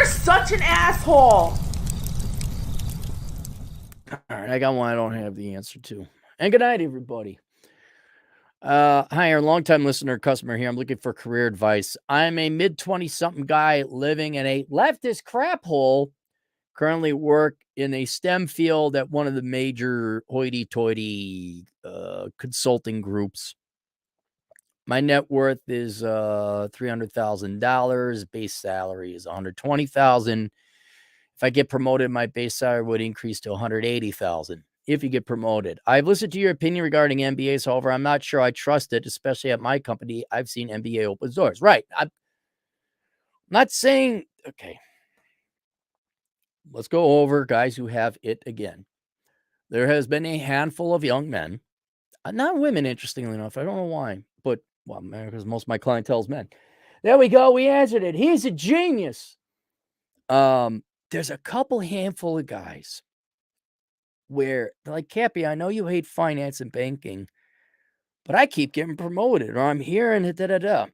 such an asshole. All right, I got one I don't have the answer to. And good night, everybody. Hi, our longtime listener, customer here. I'm looking for career advice. I'm a mid 20 something guy living in a leftist crap hole. Currently work in a STEM field at one of the major hoity-toity consulting groups. My net worth is $300,000. Base salary is $120,000. If I get promoted, my base salary would increase to $180,000 if you get promoted. I've listened to your opinion regarding MBAs. However, I'm not sure I trust it, especially at my company. I've seen MBA open doors. Right. I'm not saying, okay, let's go over guys who have it again. There has been a handful of young men, not women, interestingly enough. I don't know why, but well, because most of my clientele is men. There we go. We answered it. He's a genius. There's a couple handful of guys where they're like, Cappy, I know you hate finance and banking, but I keep getting promoted, or I'm hearing it, da da da.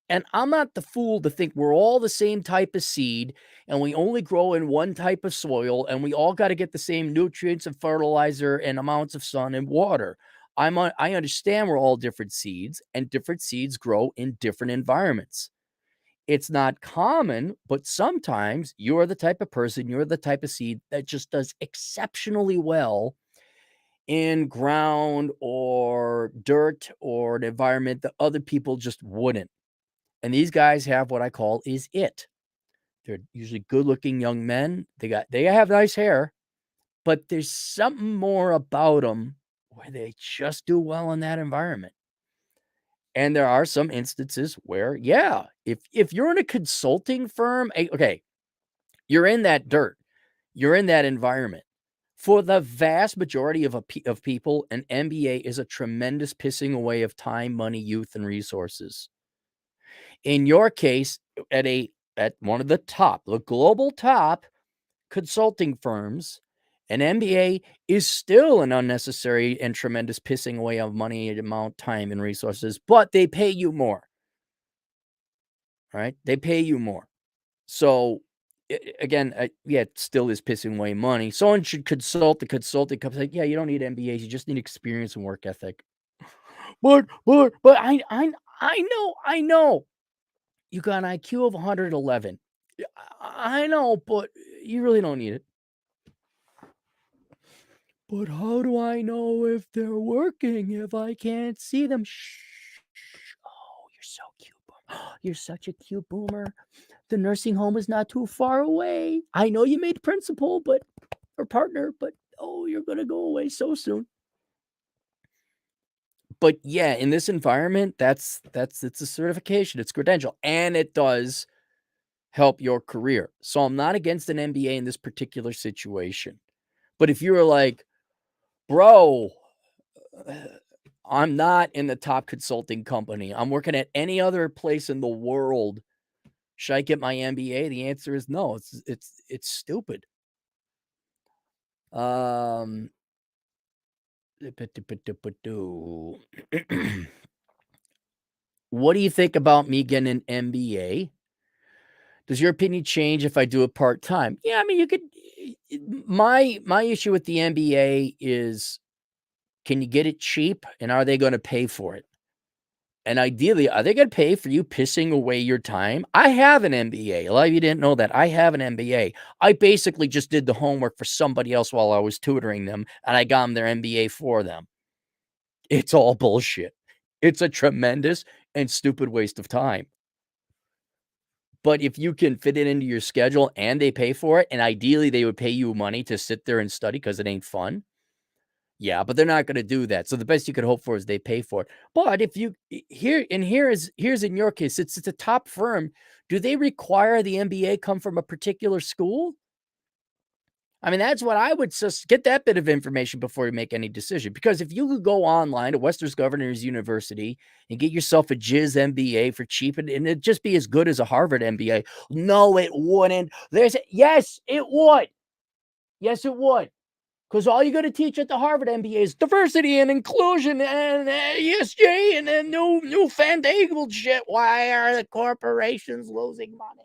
And I'm not the fool to think we're all the same type of seed and we only grow in one type of soil and we all got to get the same nutrients and fertilizer and amounts of sun and water. I understand we're all different seeds and different seeds grow in different environments. It's not common, but sometimes you're the type of person, you're the type of seed that just does exceptionally well in ground or dirt or an environment that other people just wouldn't. And these guys have what I call is it. They're usually good-looking young men. They have nice hair, but there's something more about them where they just do well in that environment. And there are some instances where, yeah, if you're in a consulting firm, okay, you're in that dirt, you're in that environment. For the vast majority of people, an MBA is a tremendous pissing away of time, money, youth, and resources. In your case, at one of the global top consulting firms, an MBA is still an unnecessary and tremendous pissing away of money, amount, time, and resources, but they pay you more. Right? They pay you more. So again, yeah, it still is pissing away money. Someone should consult the consulting company. Like, yeah, you don't need MBAs. You just need experience and work ethic. But I know. You got an IQ of 111. I know, but you really don't need it. But how do I know if they're working if I can't see them? Shh. Oh, you're so cute. You're such a cute boomer. The nursing home is not too far away. I know you made principal, or partner, but oh, you're gonna go away so soon. But yeah, in this environment, it's a certification, it's credential, and it does help your career. So I'm not against an MBA in this particular situation. But if you were like, bro, I'm not in the top consulting company, I'm working at any other place in the world, should I get my MBA? The answer is no. It's stupid. What do you think about me getting an MBA? Does your opinion change if I do it part-time? Yeah, I mean, you could. My issue with the MBA is, can you get it cheap, and are they going to pay for it? And ideally, are they going to pay for you pissing away your time? I have an MBA. A lot of you didn't know that. I have an MBA. I basically just did the homework for somebody else while I was tutoring them, and I got them their MBA for them. It's all bullshit. It's a tremendous and stupid waste of time. But if you can fit it into your schedule and they pay for it, and ideally they would pay you money to sit there and study because it ain't fun. Yeah, but they're not going to do that. So the best you could hope for is they pay for it. But if you here's in your case, it's a top firm. Do they require the MBA come from a particular school? I mean, that's what I would just get that bit of information before you make any decision. Because if you could go online to Western Governors University and get yourself a Jizz MBA for cheap, and it'd just be as good as a Harvard MBA. No, it wouldn't. Yes, it would. Yes, it would. Because all you're going to teach at the Harvard MBA is diversity and inclusion and ESG and then new fandangled shit. Why are the corporations losing money?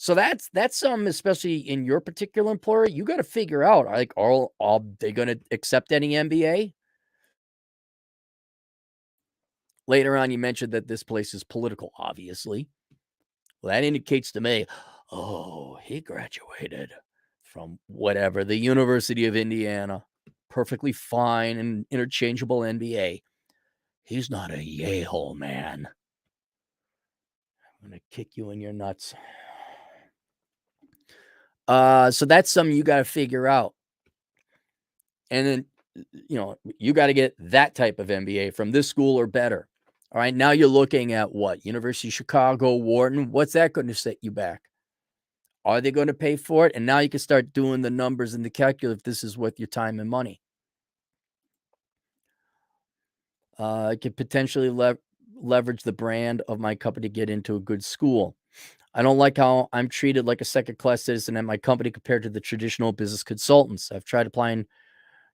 So that's something, especially in your particular employer, you got to figure out, like, are they going to accept any MBA? Later on, you mentioned that this place is political, obviously. Well, that indicates to me, oh, he graduated from whatever, the University of Indiana. Perfectly fine and interchangeable MBA. He's not a Yale man. I'm going to kick you in your nuts. So that's something you got to figure out. And then, you got to get that type of MBA from this school or better. All right. Now you're looking at what? University of Chicago, Wharton. What's that going to set you back? Are they going to pay for it? And now you can start doing the numbers and the calculate if this is worth your time and money. I could potentially leverage the brand of my company to get into a good school. I don't like how I'm treated like a second-class citizen at my company compared to the traditional business consultants. I've tried applying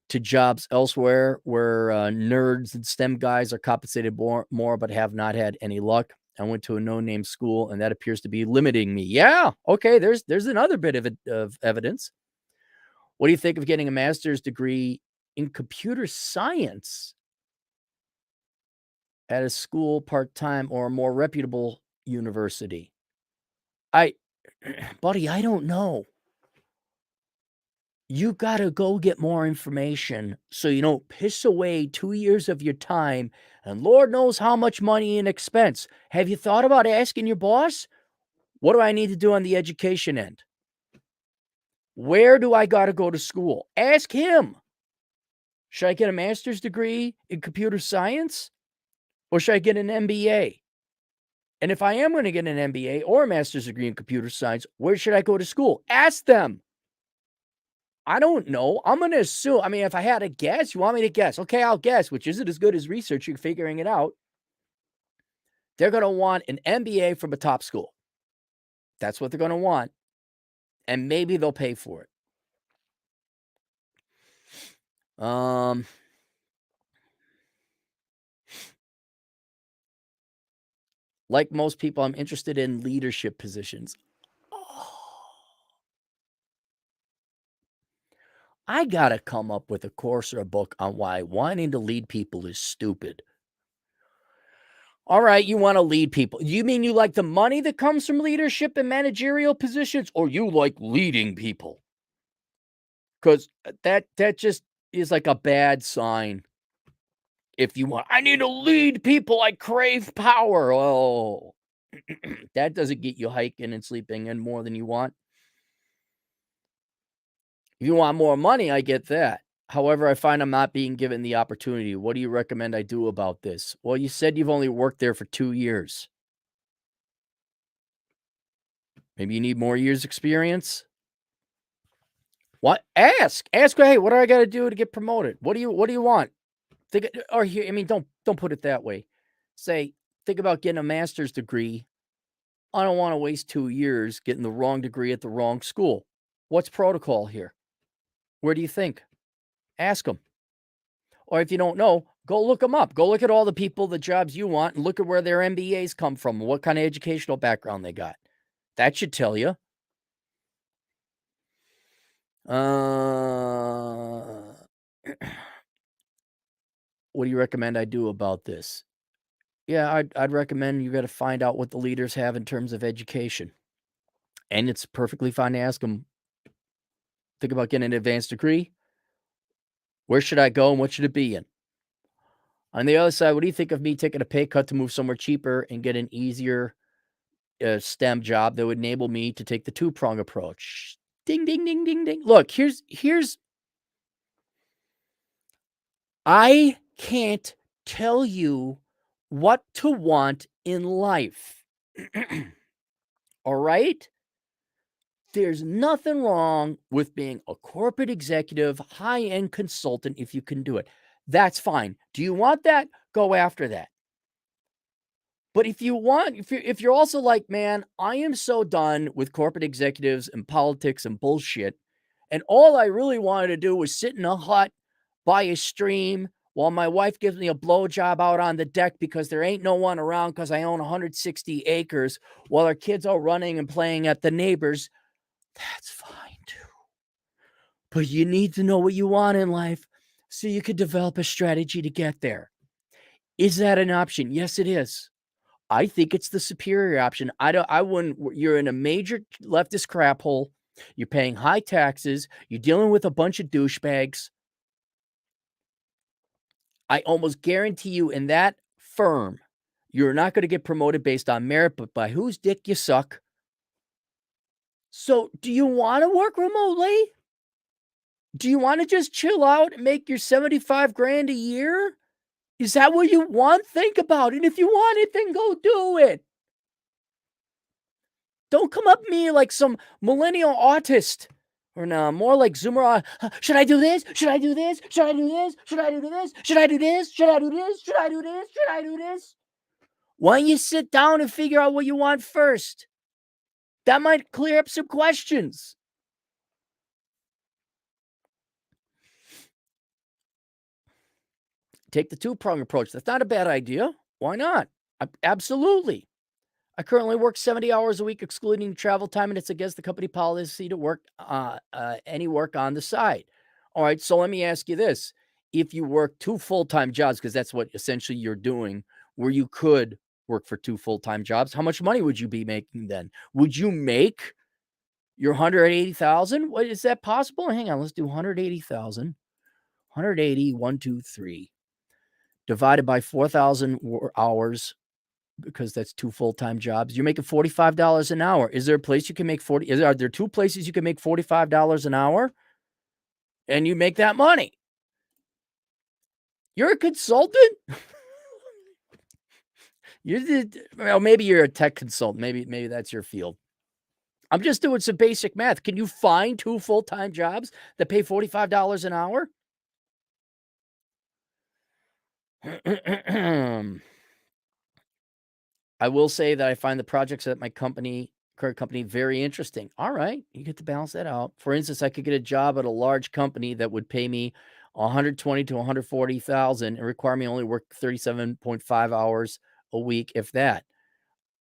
to jobs elsewhere where nerds and STEM guys are compensated more, but have not had any luck. I went to a no-name school, and that appears to be limiting me. Yeah, okay, there's another bit of evidence. What do you think of getting a master's degree in computer science at a school part-time or a more reputable university? Buddy, I don't know. You gotta go get more information so you don't piss away 2 years of your time and Lord knows how much money and expense. Have you thought about asking your boss, "What do I need to do on the education end? Where do I gotta go to school?" Ask him. Should I get a master's degree in computer science or should I get an MBA? And if I am gonna get an MBA or a master's degree in computer science, where should I go to school? Ask them. I don't know. I'm going to assume. I mean, if I had to guess, you want me to guess? Okay, I'll guess, which isn't as good as researching, figuring it out. They're going to want an MBA from a top school. That's what they're going to want. And maybe they'll pay for it. Like most people, I'm interested in leadership positions. I got to come up with a course or a book on why wanting to lead people is stupid. All right, you want to lead people. You mean you like the money that comes from leadership and managerial positions, or you like leading people? Because that just is like a bad sign. If you want, I need to lead people. I crave power. Oh, that doesn't get you hiking and sleeping in more than you want. If you want more money, I get that. However, I find I'm not being given the opportunity. What do you recommend I do about this? Well, you said you've only worked there for 2 years. Maybe you need more years experience? What? Ask. Ask, hey, what do I got to do to get promoted? What do you want? Think or here, I mean, don't put it that way. Say, think about getting a master's degree. I don't want to waste 2 years getting the wrong degree at the wrong school. What's protocol here? Where do you think? Ask them. Or if you don't know, go look them up. Go look at all the people, the jobs you want, and look at where their MBAs come from, what kind of educational background they got. That should tell you. What do you recommend I do about this? Yeah, I'd recommend you got to find out what the leaders have in terms of education. And it's perfectly fine to ask them, think about getting an advanced degree. Where should I go and what should it be in? On the other side, what do you think of me taking a pay cut to move somewhere cheaper and get an easier STEM job that would enable me to take the two-prong approach? Ding, ding, ding, ding, ding. Look, I can't tell you what to want in life. All right? There's nothing wrong with being a corporate executive, high-end consultant if you can do it. That's fine. Do you want that? Go after that. But if you're also like, man, I am so done with corporate executives and politics and bullshit, and all I really wanted to do was sit in a hut by a stream while my wife gives me a blowjob out on the deck because there ain't no one around because I own 160 acres while our kids are running and playing at the neighbors, that's fine too. But you need to know what you want in life so you could develop a strategy to get there. Is that an option? Yes, it is. I think it's the superior option. I wouldn't. You're in a major leftist crap hole. You're paying high taxes. You're dealing with a bunch of douchebags. I almost guarantee you in that firm, you're not going to get promoted based on merit, but by whose dick you suck. So, do you want to work remotely? Do you want to just chill out and make your 75 grand a year? Is that what you want? Think about it. If you want it, then go do it. Don't come up to me like some millennial autist. Or no, more like Zoomer. Should I do this? Should I do this? Should I do this? Should I do this? Should I do this? Should I do this? Should I do this? Should I do this? Why don't you sit down and figure out what you want first? That might clear up some questions. Take the two-prong approach. That's not a bad idea. Why not? Absolutely. I currently work 70 hours a week, excluding travel time, and it's against the company policy to work any work on the side. All right, so let me ask you this. If you work two full-time jobs, because that's what essentially you're doing, where you could work for two full-time jobs, how much money would you be making then? Would you make your 180,000? What is that possible? Hang on, let's do 180,000. 180, 1, 2, 3, divided by 4,000 hours, because that's two full-time jobs. You're making $45 an hour. Is there a place you can make are there two places you can make $45 an hour and you make that money? You're a consultant? Well, maybe you're a tech consultant. Maybe that's your field. I'm just doing some basic math. Can you find two full-time jobs that pay $45 an hour? I will say that I find the projects at my current company, very interesting. All right, you get to balance that out. For instance, I could get a job at a large company that would pay me 120 to 140,000 and require me only work 37.5 hours a week, if that.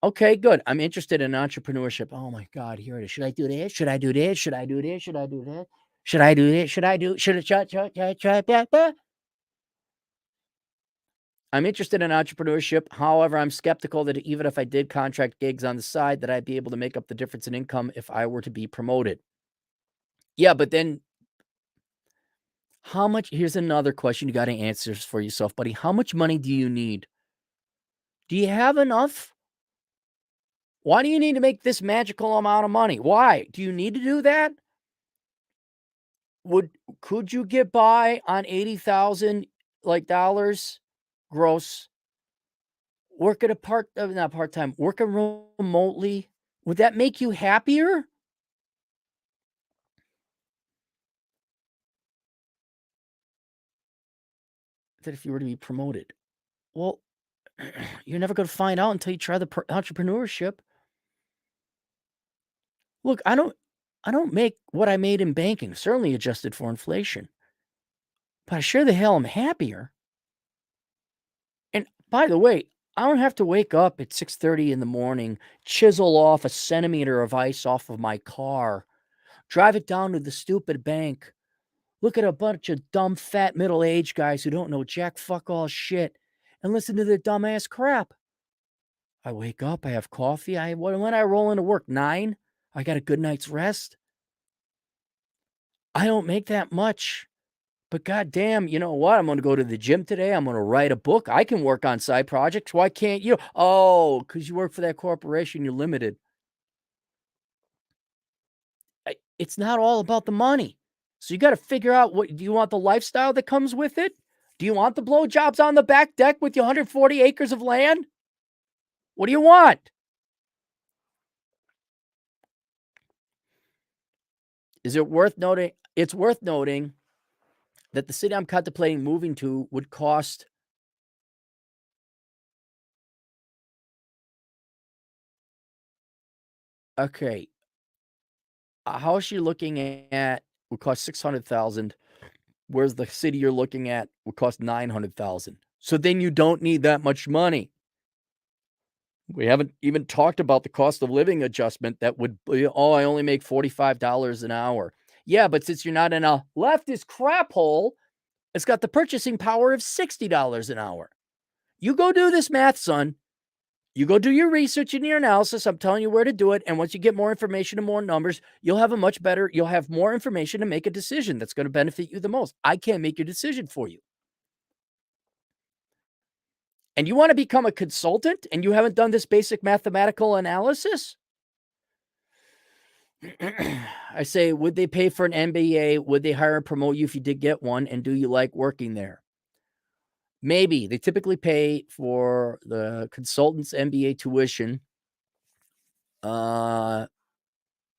Okay, good. I'm interested in entrepreneurship. Oh my God, here it is. Should I do this? Should I do this? Should I do this? Should I do that? Should I do this? Should I do? Should I'm interested in entrepreneurship. However, I'm skeptical that even if I did contract gigs on the side, that I'd be able to make up the difference in income if I were to be promoted. Yeah, but then how much? Here's another question you got to answer for yourself, buddy. How much money do you need? Do you have enough? Why do you need to make this magical amount of money? Why? Do you need to do that? Could you get by on 80,000 like dollars gross? Work at a not part-time, working remotely, would that make you happier? That if you were to be promoted? Well, you're never gonna find out until you try the entrepreneurship. Look, I don't make what I made in banking, certainly adjusted for inflation, but I sure the hell am happier. And by the way, I don't have to wake up at 6:30 in the morning, chisel off a centimeter of ice off of my car, drive it down to the stupid bank, look at a bunch of dumb, fat, middle-aged guys who don't know jack fuck all shit, and listen to their dumbass crap. I wake up, I have coffee, when I roll into work, 9, I got a good night's rest. I don't make that much, but goddamn, you know what? I'm gonna go to the gym today, I'm gonna write a book, I can work on side projects, why can't you? Oh, because you work for that corporation, you're limited. It's not all about the money. So you gotta figure out, what do you want, the lifestyle that comes with it? Do you want the blowjobs on the back deck with your 140 acres of land? What do you want? Is it worth noting? It's worth noting that the city I'm contemplating moving to would cost, okay, a house you're looking at would cost 600,000. whereas the city you're looking at would cost $900,000. So then you don't need that much money. We haven't even talked about the cost of living adjustment that would be, oh, I only make $45 an hour. Yeah, but since you're not in a leftist crap hole, it's got the purchasing power of $60 an hour. You go do this math, son. You go do your research and your analysis. I'm telling you where to do it. And once you get more information and more numbers, you'll have more information to make a decision that's going to benefit you the most. I can't make your decision for you. And you want to become a consultant and you haven't done this basic mathematical analysis? I say, would they pay for an MBA? Would they hire and promote you if you did get one? And do you like working there? Maybe. They typically pay for the consultant's MBA tuition, but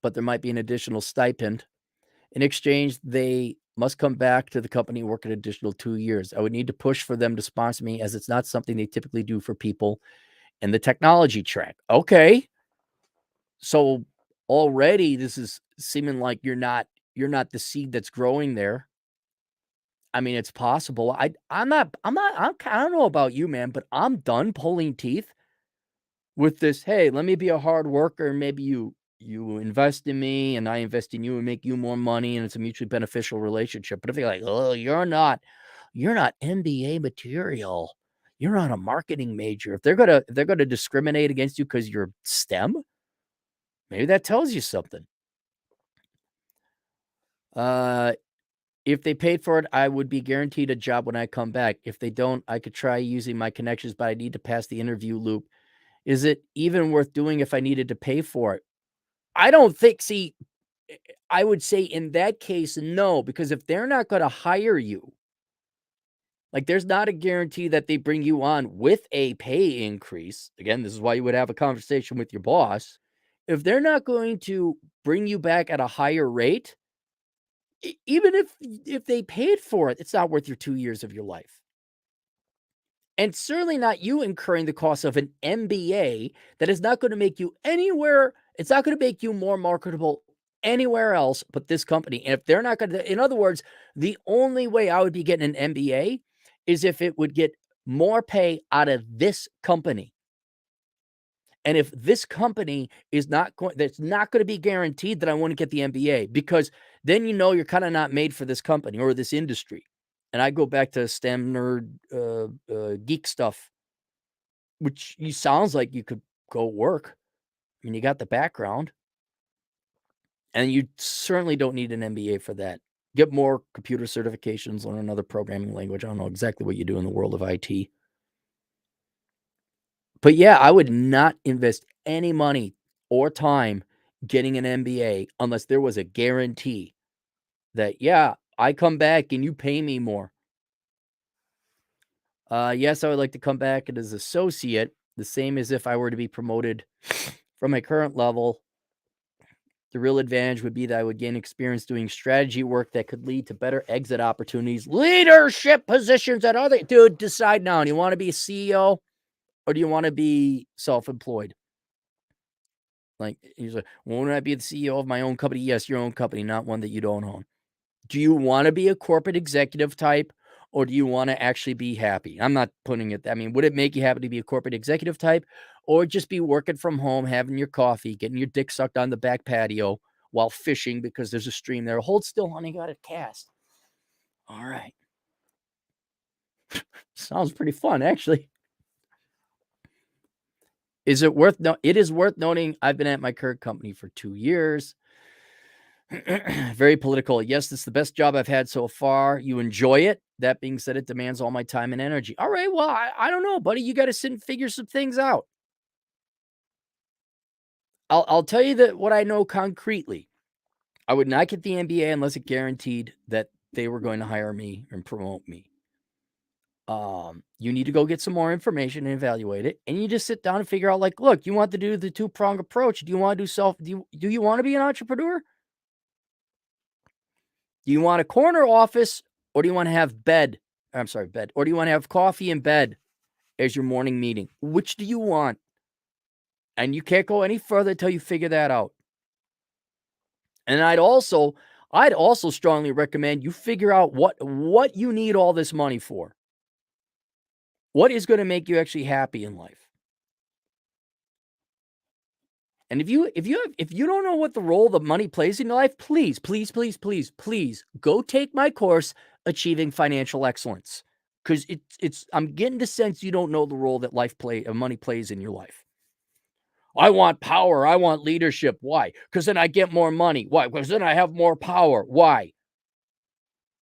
there might be an additional stipend. In exchange, they must come back to the company and work an additional 2 years. I would need to push for them to sponsor me, as it's not something they typically do for people in the technology track. Okay. So already this is seeming like you're not the seed that's growing there. I mean, it's possible. I don't know about you, man, but I'm done pulling teeth with this. Hey, let me be a hard worker. And maybe you invest in me and I invest in you and make you more money. And it's a mutually beneficial relationship. But if you're like, oh, you're not MBA material. You're not a marketing major. If they're gonna discriminate against you because you're STEM, maybe that tells you something. If they paid for it, I would be guaranteed a job when I come back. If they don't, I could try using my connections, but I need to pass the interview loop. Is it even worth doing if I needed to pay for it? I don't think, see, I would say in that case, no, because if they're not going to hire you, like there's not a guarantee that they bring you on with a pay increase. Again, this is why you would have a conversation with your boss. If they're not going to bring you back at a higher rate, even if they paid for it, it's not worth your 2 years of your life. And certainly not you incurring the cost of an MBA that is not gonna make you anywhere, it's not gonna make you more marketable anywhere else but this company. And if they're not gonna, in other words, the only way I would be getting an MBA is if it would get more pay out of this company. And if this company is not going, that's not going to be guaranteed that I want to get the MBA, because then you're kind of not made for this company or this industry. And I go back to STEM nerd geek stuff, which you sounds like you could go work. I mean, you got the background, and you certainly don't need an MBA for that. Get more computer certifications, learn another programming language. I don't know exactly what you do in the world of IT. But yeah, I would not invest any money or time getting an MBA unless there was a guarantee that, yeah, I come back and you pay me more. Yes, I would like to come back as associate, the same as if I were to be promoted from my current level. The real advantage would be that I would gain experience doing strategy work that could lead to better exit opportunities, leadership positions at other. Dude, decide now. Do you want to be a CEO or do you want to be self-employed? Like, he's like, "Won't I be the CEO of my own company?" Yes, your own company, not one that you don't own. Do you wanna be a corporate executive type, or do you wanna actually be happy? I'm not putting it, I mean, would it make you happy to be a corporate executive type, or just be working from home, having your coffee, getting your dick sucked on the back patio while fishing because there's a stream there? Hold still, honey, got it cast. All right. Sounds pretty fun, actually. It is worth noting I've been at my current company for 2 years. Very political. Yes, it's the best job I've had so far. You enjoy it. That being said, it demands all my time and energy. All right. Well, I don't know, buddy. You got to sit and figure some things out. I'll tell you that what I know concretely. I would not get the MBA unless it guaranteed that they were going to hire me and promote me. You need to go get some more information and evaluate it. And you just sit down and figure out, like, look, you want to do the two-prong approach. Do you want to do you want to be an entrepreneur? Do you want a corner office or do you want to have bed? I'm sorry, bed. Or do you want to have coffee in bed as your morning meeting? Which do you want? And you can't go any further until you figure that out. And I'd also strongly recommend you figure out what you need all this money for. What is gonna make you actually happy in life? And if you don't know what the role the money plays in your life, please, please, please, please, please go take my course, Achieving Financial Excellence. Because it's I'm getting the sense you don't know the role that money plays in your life. I want power. I want leadership. Why? Because then I get more money. Why? Because then I have more power. Why?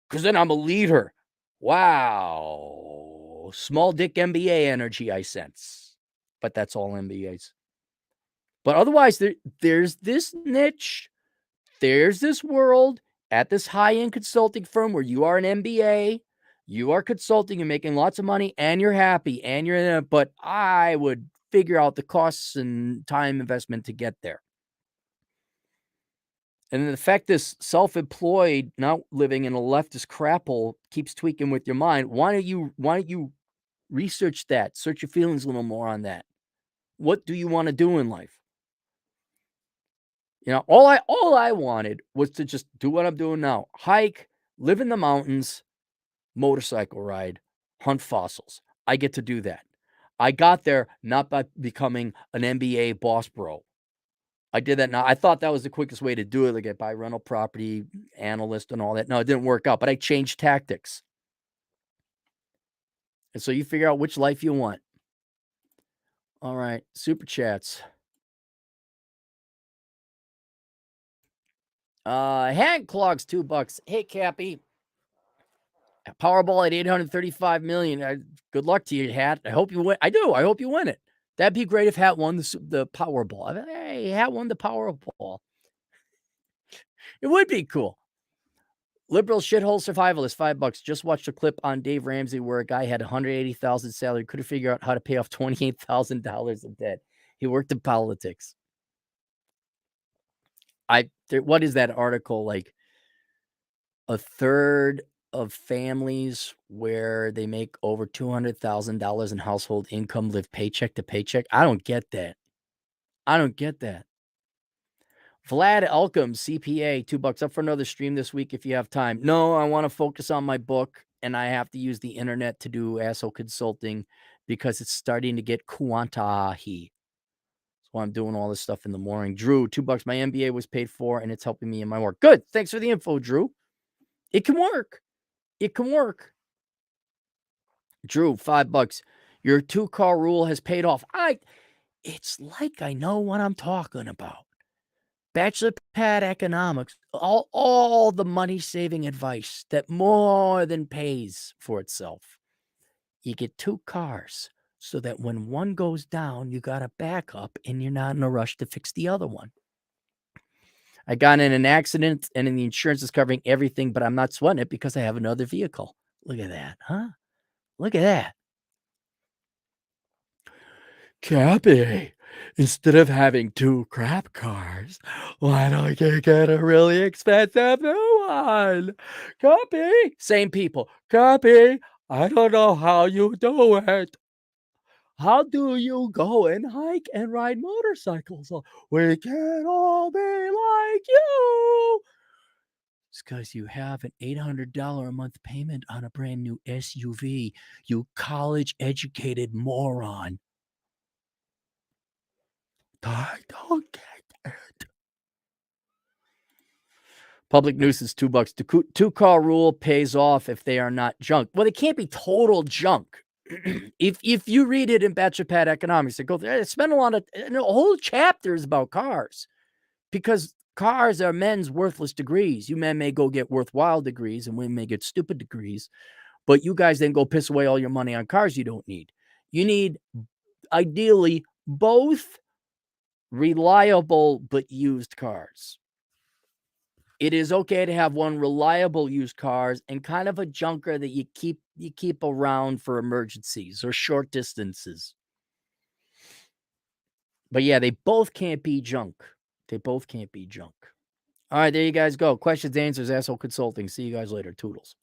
Because then I'm a leader. Wow. Small dick MBA energy, I sense. But that's all MBAs. But otherwise, there's this niche, there's this world at this high-end consulting firm where you are an MBA, you are consulting, you're making lots of money, and you're happy, and you're in it. But I would figure out the costs and time investment to get there. And the fact this self-employed, not living in a leftist crap hole keeps tweaking with your mind. Why don't you research that? Search your feelings a little more on that. What do you want to do in life? All I wanted was to just do what I'm doing now. Hike, live in the mountains, motorcycle ride, hunt fossils. I get to do that. I got there not by becoming an MBA boss bro. I did that now. I thought that was the quickest way to do it, like get buy rental property analyst and all that. No, it didn't work out, but I changed tactics. And so you figure out which life you want. All right, super chats. Hand clogs $2. Hey, Cappy. Powerball at 835 million. Good luck to you, Hat. I hope you win. I do. I hope you win it. That'd be great if Hat won the Powerball. Hey, Hat won the Powerball. It would be cool. Liberal shithole survivalist, $5. Just watched a clip on Dave Ramsey where a guy had 180,000 salary, couldn't figure out how to pay off $28,000 of debt. He worked in politics. What is that article like? A third of families where they make over $200,000 in household income live paycheck to paycheck. I don't get that. I don't get that. Vlad Elkum, CPA, $2 up for another stream this week if you have time. No, I want to focus on my book and I have to use the internet to do asshole consulting because it's starting to get quantahi. That's why I'm doing all this stuff in the morning. Drew, $2. My MBA was paid for and it's helping me in my work. Good. Thanks for the info, Drew. It can work. It can work. Drew, $5. Your 2-car rule has paid off. It's like I know what I'm talking about. Bachelor pad economics, all the money-saving advice that more than pays for itself. You get 2 cars so that when one goes down, you got a backup and you're not in a rush to fix the other one. I got in an accident and the insurance is covering everything, but I'm not sweating it because I have another vehicle. Look at that, huh? Look at that. Cappy, instead of having 2 crap cars, why don't you get a really expensive new one? Cappy, same people. Cappy, I don't know how you do it. How do you go and hike and ride motorcycles? We can't all be like you. It's because you have an $800 a month payment on a brand new SUV, you college-educated moron. I don't get it. Public nuisance, $2. The 2-car rule pays off if they are not junk. Well, they can't be total junk. If you read it in Bachelor Pad Economics, they go there, spend a lot of whole chapters about cars because cars are men's worthless degrees. You men may go get worthwhile degrees and women may get stupid degrees, but you guys then go piss away all your money on cars you don't need. You need ideally both reliable but used cars. It is okay to have one reliable used cars and kind of a junker that you keep around for emergencies or short distances. But yeah, they both can't be junk. They both can't be junk. All right, there you guys go. Questions, answers, asshole consulting. See you guys later. Toodles.